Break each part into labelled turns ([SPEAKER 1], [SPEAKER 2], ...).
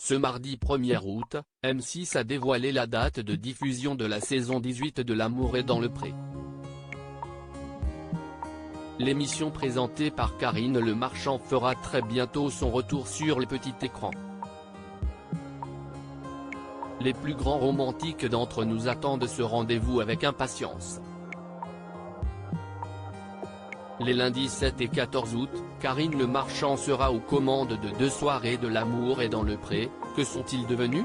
[SPEAKER 1] Ce mardi 1er août, M6 a dévoilé la date de diffusion de la saison 18 de L'amour est dans le pré. L'émission présentée par Karine Le Marchand fera très bientôt son retour sur le petit écran. Les plus grands romantiques d'entre nous attendent ce rendez-vous avec impatience. Les lundis 7 et 14 août, Karine Le Marchand sera aux commandes de 2 soirées de L'amour est dans le pré. Que sont-ils devenus?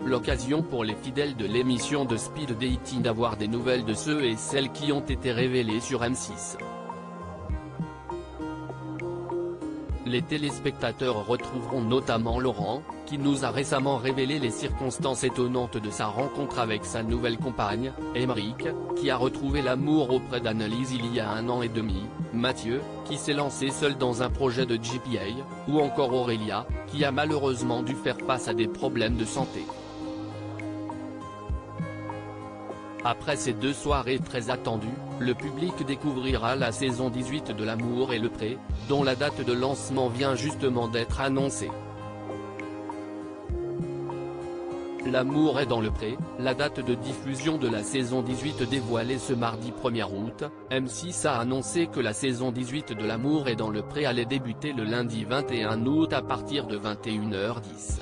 [SPEAKER 1] L'occasion pour les fidèles de l'émission de speed dating d'avoir des nouvelles de ceux et celles qui ont été révélés sur M6. Les téléspectateurs retrouveront notamment Laurent, qui nous a récemment révélé les circonstances étonnantes de sa rencontre avec sa nouvelle compagne, Émeric, qui a retrouvé l'amour auprès d'Annelise il y a 1 an et demi, Mathieu, qui s'est lancé seul dans un projet de GPA, ou encore Aurélia, qui a malheureusement dû faire face à des problèmes de santé. Après ces 2 soirées très attendues, le public découvrira la saison 18 de L'amour et le pré, dont la date de lancement vient justement d'être annoncée. L'amour est dans le pré, la date de diffusion de la saison 18 dévoilée ce mardi 1er août, M6 a annoncé que la saison 18 de L'amour est dans le pré allait débuter le lundi 21 août à partir de 21h10.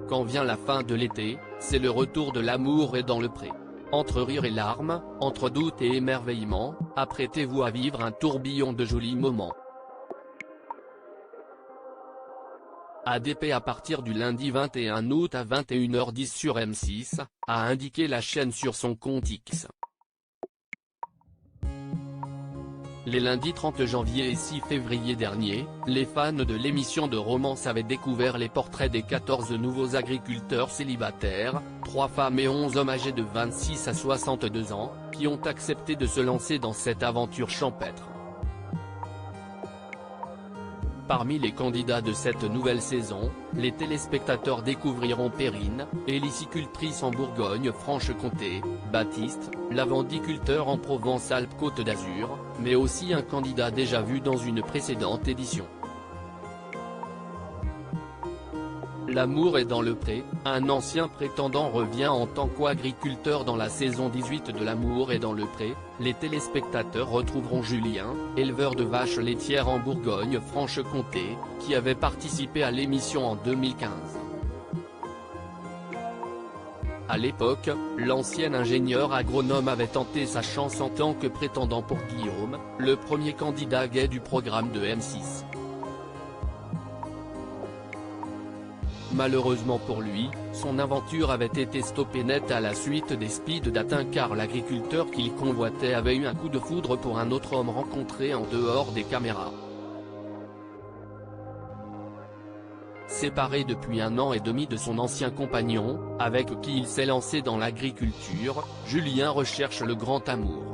[SPEAKER 1] Quand vient la fin de l'été, c'est le retour de L'amour est dans le pré. Entre rire et larmes, entre doute et émerveillement, apprêtez-vous à vivre un tourbillon de jolis moments. ADP à partir du lundi 21 août à 21h10 sur M6, a indiqué la chaîne sur son compte X. Les lundis 30 janvier et 6 février dernier, les fans de l'émission de romance avaient découvert les portraits des 14 nouveaux agriculteurs célibataires, 3 femmes et 11 hommes âgés de 26 à 62 ans, qui ont accepté de se lancer dans cette aventure champêtre. Parmi les candidats de cette nouvelle saison, les téléspectateurs découvriront Perrine, hélicicultrice en Bourgogne-Franche-Comté, Baptiste, lavandiculteur en Provence-Alpes-Côte d'Azur, mais aussi un candidat déjà vu dans une précédente édition. L'amour est dans le pré, un ancien prétendant revient en tant qu'agriculteur dans la saison 18 de L'amour est dans le pré. Les téléspectateurs retrouveront Julien, éleveur de vaches laitières en Bourgogne-Franche-Comté, qui avait participé à l'émission en 2015. À l'époque, l'ancien ingénieur agronome avait tenté sa chance en tant que prétendant pour Guillaume, le premier candidat gay du programme de M6. Malheureusement pour lui, son aventure avait été stoppée net à la suite des speed dating car l'agriculteur qu'il convoitait avait eu un coup de foudre pour un autre homme rencontré en dehors des caméras. Séparé depuis 1 an et demi de son ancien compagnon, avec qui il s'est lancé dans l'agriculture, Julien recherche le grand amour.